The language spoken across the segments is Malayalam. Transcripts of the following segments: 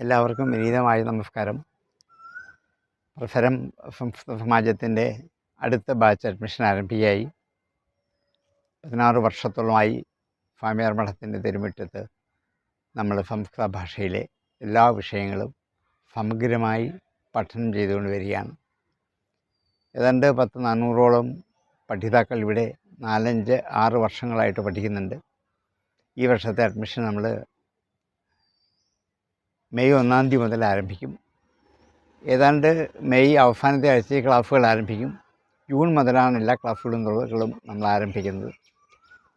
എല്ലാവർക്കും വിനീതമായ നമസ്കാരം. പ്രഫരം സംസ്കൃത സമാജത്തിൻ്റെ അടുത്ത ബാച്ച് അഡ്മിഷൻ ആരംഭിക്കുകയായി. 16 വർഷത്തോളമായി സ്വാമിയാർ മഠത്തിൻ്റെ തിരുമുറ്റത്ത് നമ്മൾ സംസ്കൃത ഭാഷയിലെ എല്ലാ വിഷയങ്ങളും സമഗ്രമായി പഠനം ചെയ്തുകൊണ്ട് വരികയാണ്. ഏതാണ്ട് 400ഓളം പഠിതാക്കൾ ഇവിടെ 4-5-6 വർഷങ്ങളായിട്ട് പഠിക്കുന്നുണ്ട്. ഈ വർഷത്തെ അഡ്മിഷൻ നമ്മൾ മെയ് 1 മുതൽ ആരംഭിക്കും. ഏതാണ്ട് മെയ് അവസാനത്തെ ആഴ്ചയിൽ ക്ലാസ്സുകൾ ആരംഭിക്കും. ജൂൺ മുതലാണ് എല്ലാ ക്ലാസ്സുകളും നമ്മൾ ആരംഭിക്കുന്നത്.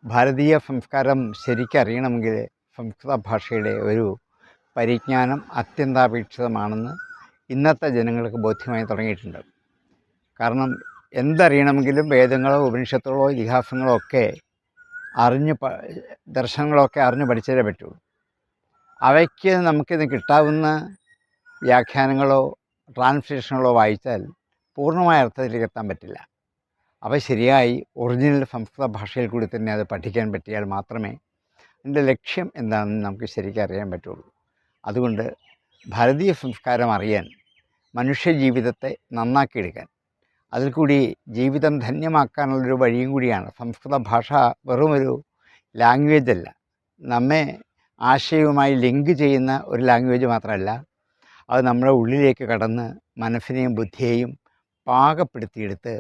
ഭാരതീയ സംസ്കാരം ശരിക്കറിയണമെങ്കിൽ സംസ്കൃത ഭാഷയുടെ ഒരു പരിജ്ഞാനം അത്യന്താപേക്ഷിതമാണെന്ന് ഇന്നത്തെ ജനങ്ങൾക്ക് ബോധ്യമായി തുടങ്ങിയിട്ടുണ്ട്. കാരണം എന്തറിയണമെങ്കിലും വേദങ്ങളോ ഉപനിഷത്തുകളോ ഇതിഹാസങ്ങളോ ഒക്കെ ദർശനങ്ങളൊക്കെ അറിഞ്ഞ് പഠിച്ചേ പറ്റുള്ളൂ. അവയ്ക്ക് നമുക്കിന്ന് കിട്ടാവുന്ന വ്യാഖ്യാനങ്ങളോ ട്രാൻസ്ലേഷനുകളോ വായിച്ചാൽ പൂർണ്ണമായ അർത്ഥത്തിലേക്ക് എത്താൻ പറ്റില്ല. അവ ശരിയായി ഒറിജിനൽ സംസ്കൃത ഭാഷയിൽ കൂടി തന്നെ അത് പഠിക്കാൻ പറ്റിയാൽ മാത്രമേ അതിൻ്റെ ലക്ഷ്യം എന്താണെന്ന് നമുക്ക് ശരിക്കും അറിയാൻ പറ്റുള്ളൂ. അതുകൊണ്ട് ഭാരതീയ സംസ്കാരം അറിയാൻ, മനുഷ്യജീവിതത്തെ നന്നാക്കിയെടുക്കാൻ, അതിൽ കൂടി ജീവിതം ധന്യമാക്കാനുള്ളൊരു വഴിയും കൂടിയാണ്. സംസ്കൃത ഭാഷ വെറുമൊരു ലാംഗ്വേജ് അല്ല, നമ്മെ ആശയവുമായി ലിങ്ക് ചെയ്യുന്ന ഒരു ലാംഗ്വേജ് മാത്രമല്ല, അത് നമ്മുടെ ഉള്ളിലേക്ക് കടന്ന് മനസ്സിനെയും ബുദ്ധിയെയും പാകപ്പെടുത്തിയെടുത്ത്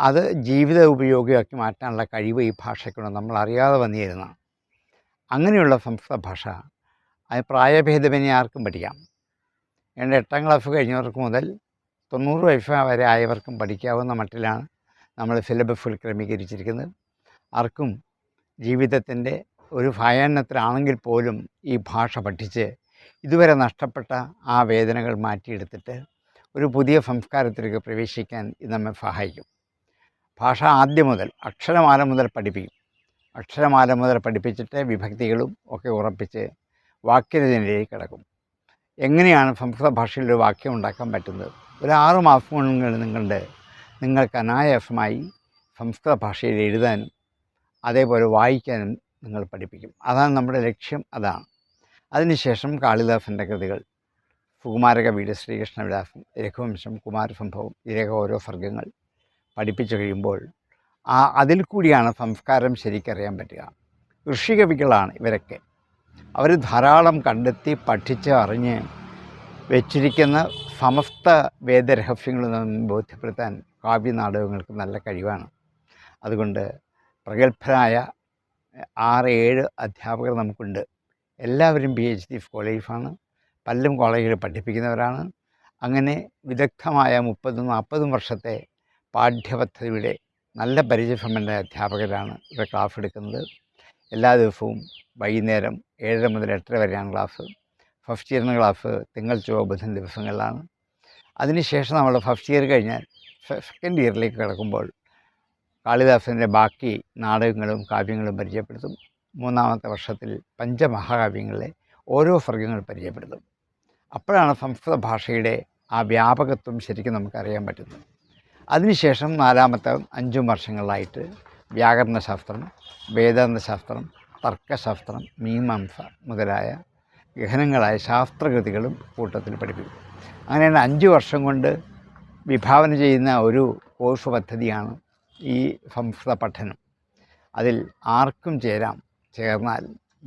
അത് ജീവിത ഉപയോഗിയാക്കി മാറ്റാനുള്ള കഴിവ് ഈ ഭാഷയ്ക്കുണ്ട്. നമ്മൾ അറിയാതെ വന്നിരുന്നതാണ്. അങ്ങനെയുള്ള സംസ്കൃത ഭാഷ അത് പ്രായഭേദമന്യേ ആർക്കും പഠിക്കാം. 8ാം ക്ലാസ് കഴിഞ്ഞവർക്ക് മുതൽ 90 വയസ്സ് വരെ ആയവർക്കും പഠിക്കാവുന്ന മട്ടിലാണ് നമ്മൾ സിലബസുകൾ ക്രമീകരിച്ചിരിക്കുന്നത്. ആർക്കും ജീവിതത്തിൻ്റെ ഒരു ഭയാനത്തിലാണെങ്കിൽ പോലും ഈ ഭാഷ പഠിച്ച് ഇതുവരെ നഷ്ടപ്പെട്ട ആ വേദനകൾ മാറ്റിയെടുത്തിട്ട് ഒരു പുതിയ സംസ്കാരത്തിലേക്ക് പ്രവേശിക്കാൻ ഇത് നമ്മെ സഹായിക്കും. ഭാഷ ആദ്യം മുതൽ അക്ഷരമാല മുതൽ പഠിപ്പിക്കും. അക്ഷരമാല മുതൽ പഠിപ്പിച്ചിട്ട് വിഭക്തികളും ഒക്കെ ഉറപ്പിച്ച് വാക്യരചനയിലേക്ക് കിടക്കും. എങ്ങനെയാണ് സംസ്കൃത ഭാഷയിൽ ഒരു വാക്യം ഉണ്ടാക്കാൻ പറ്റുന്നത്? ഒരു 6 മാസം കൊണ്ട് നിങ്ങൾക്ക് അനായാസമായി സംസ്കൃത ഭാഷയിൽ എഴുതാനും അതേപോലെ വായിക്കാനും നിങ്ങൾ പഠിപ്പിക്കും. അതാണ് നമ്മുടെ ലക്ഷ്യം. അതാണ്. അതിനുശേഷം കാളിദാസൻ്റെ കൃതികൾ, സുകുമാരകവിയുടെ ശ്രീകൃഷ്ണവിലാസം, രഘുവംശം, കുമാരസംഭവം, ഇതിലേക്ക് ഓരോ സർഗ്ഗങ്ങൾ പഠിപ്പിച്ചു കഴിയുമ്പോൾ അതിൽ കൂടിയാണ് സംസ്കാരം ശരിക്കറിയാൻ പറ്റുക. ഋഷികവികളാണ് ഇവരൊക്കെ. അവർ ധാരാളം കണ്ടെത്തി പഠിച്ച് അറിഞ്ഞ് വെച്ചിരിക്കുന്ന സമസ്ത വേദരഹസ്യങ്ങളും ബോധ്യപ്പെടുത്താൻ കാവ്യനാടകങ്ങൾക്ക് നല്ല കഴിവാണ്. അതുകൊണ്ട് പ്രഗത്ഭരായ 6-7 അധ്യാപകർ നമുക്കുണ്ട്. എല്ലാവരും PhD സ്കോളേഴ്സാണ്. പലരും കോളേജിൽ പഠിപ്പിക്കുന്നവരാണ്. അങ്ങനെ വിദഗ്ധമായ 30-40 വർഷത്തെ പാഠ്യപദ്ധതിയുടെ നല്ല പരിചയസമ്പന്ന അധ്യാപകരാണ് ഇവർ ക്ലാസ് എടുക്കുന്നത്. എല്ലാ ദിവസവും വൈകുന്നേരം 7:30 മുതൽ 8:30 വരെയാണ് ക്ലാസ്. ഫസ്റ്റ് ഇയറിന് ക്ലാസ് തിങ്കൾ ചൊവ്വ ബുധൻ ദിവസങ്ങളിലാണ്. അതിനുശേഷം നമ്മൾ ഫസ്റ്റ് ഇയർ കഴിഞ്ഞാൽ സെക്കൻഡ് ഇയറിലേക്ക് കിടക്കുമ്പോൾ കാളിദാസൻ്റെ ബാക്കി നാടകങ്ങളും കാവ്യങ്ങളും പരിചയപ്പെടുത്തും. 3ാമത്തെ വർഷത്തിൽ പഞ്ചമഹാകാവ്യങ്ങളിലെ ഓരോ സർഗ്ഗങ്ങൾ പരിചയപ്പെടുത്തും. അപ്പോഴാണ് സംസ്കൃത ഭാഷയുടെ ആ വ്യാപകത്വം ശരിക്കും നമുക്കറിയാൻ പറ്റുന്നത്. അതിനുശേഷം 4ാമത്തെ 5 വർഷങ്ങളിലായിട്ട് വ്യാകരണശാസ്ത്രം, വേദാന്തശാസ്ത്രം, തർക്കശാസ്ത്രം, മീമാംസ മുതലായ ഗഹനങ്ങളായ ശാസ്ത്രകൃതികളും കൂട്ടത്തിൽ പഠിപ്പിക്കും. അങ്ങനെ 5 വർഷം കൊണ്ട് വിഭാവന ചെയ്യുന്ന ഒരു കോഴ്സ് പദ്ധതിയാണ് ഈ സംസ്കൃത പഠനം. അതിൽ ആർക്കും ചേർന്നാൽ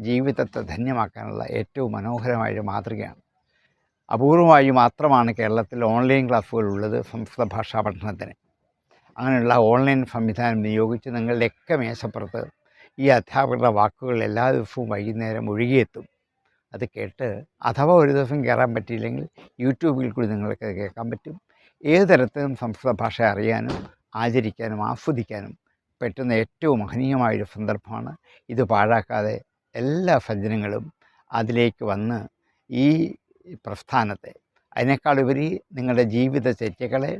ജീവിതത്തെ ധന്യമാക്കാനുള്ള ഏറ്റവും മനോഹരമായൊരു മാതൃകയാണ്. അപൂർവമായി മാത്രമാണ് കേരളത്തിൽ ഓൺലൈൻ ക്ലാസ്സുകൾ ഉള്ളത് സംസ്കൃത ഭാഷാ പഠനത്തിന്. അങ്ങനെയുള്ള ഓൺലൈൻ സംവിധാനം നിയോഗിച്ച് നിങ്ങളുടെയൊക്കെ മേശപ്പുറത്ത് ഈ അധ്യാപകരുടെ വാക്കുകൾ എല്ലാ ദിവസവും വൈകുന്നേരം ഒഴുകിയെത്തും. അത് കേട്ട് അഥവാ ഒരു ദിവസം കയറാൻ പറ്റിയില്ലെങ്കിൽ യൂട്യൂബിൽ കൂടി നിങ്ങൾക്ക് കേൾക്കാൻ പറ്റും. ഏത് തരത്തിലും സംസ്കൃത ഭാഷ അറിയാനും ആചരിക്കാനും ആസ്വദിക്കാനും പറ്റുന്ന ഏറ്റവും മഹനീയമായൊരു സന്ദർഭമാണ്. ഇത് പാഴാക്കാതെ എല്ലാ സജ്ജനങ്ങളും അതിലേക്ക് വന്ന് ഈ പ്രസ്ഥാനത്തെ, അതിനേക്കാളുപരി നിങ്ങളുടെ ജീവിതചര്യകളെ,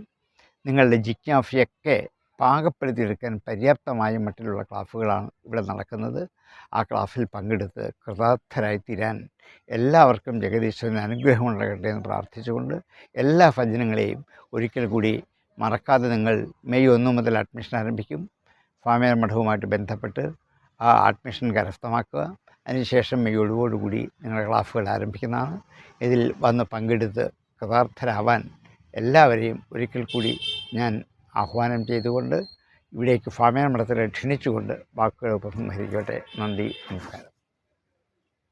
നിങ്ങളുടെ ജിജ്ഞാസയൊക്കെ പാകപ്പെടുത്തിയെടുക്കാൻ പര്യാപ്തമായ മട്ടിലുള്ള ക്ലാസ്സുകളാണ് ഇവിടെ നടക്കുന്നത്. ആ ക്ലാസ്സിൽ പങ്കെടുത്ത് കൃതാർത്ഥരായി തീരാൻ എല്ലാവർക്കും ജഗദീശ്വരന് അനുഗ്രഹം ഉണ്ടാകട്ടെ എന്ന് പ്രാർത്ഥിച്ചുകൊണ്ട് എല്ലാ സജ്ജനങ്ങളെയും ഒരിക്കൽ കൂടി മറക്കാതെ നിങ്ങൾ മെയ് 1 മുതൽ അഡ്മിഷൻ ആരംഭിക്കും. സ്വാമിയാർ മഠവുമായിട്ട് ബന്ധപ്പെട്ട് ആ അഡ്മിഷൻ കരസ്ഥമാക്കുക. അതിനുശേഷം ഈ ഒഴിവോടുകൂടി നിങ്ങളുടെ ക്ലാസ്സുകൾ ആരംഭിക്കുന്നതാണ്. ഇതിൽ വന്ന് പങ്കെടുത്ത് കൃതാർത്ഥരാവാൻ എല്ലാവരെയും ഒരിക്കൽ കൂടി ഞാൻ ആഹ്വാനം ചെയ്തുകൊണ്ട് ഇവിടേക്ക് ഫാമിയ മഠത്തിലെ ക്ഷണിച്ചുകൊണ്ട് വാക്കുകൾ ഉപസംഹരിക്കട്ടെ. നന്ദി, നമസ്കാരം.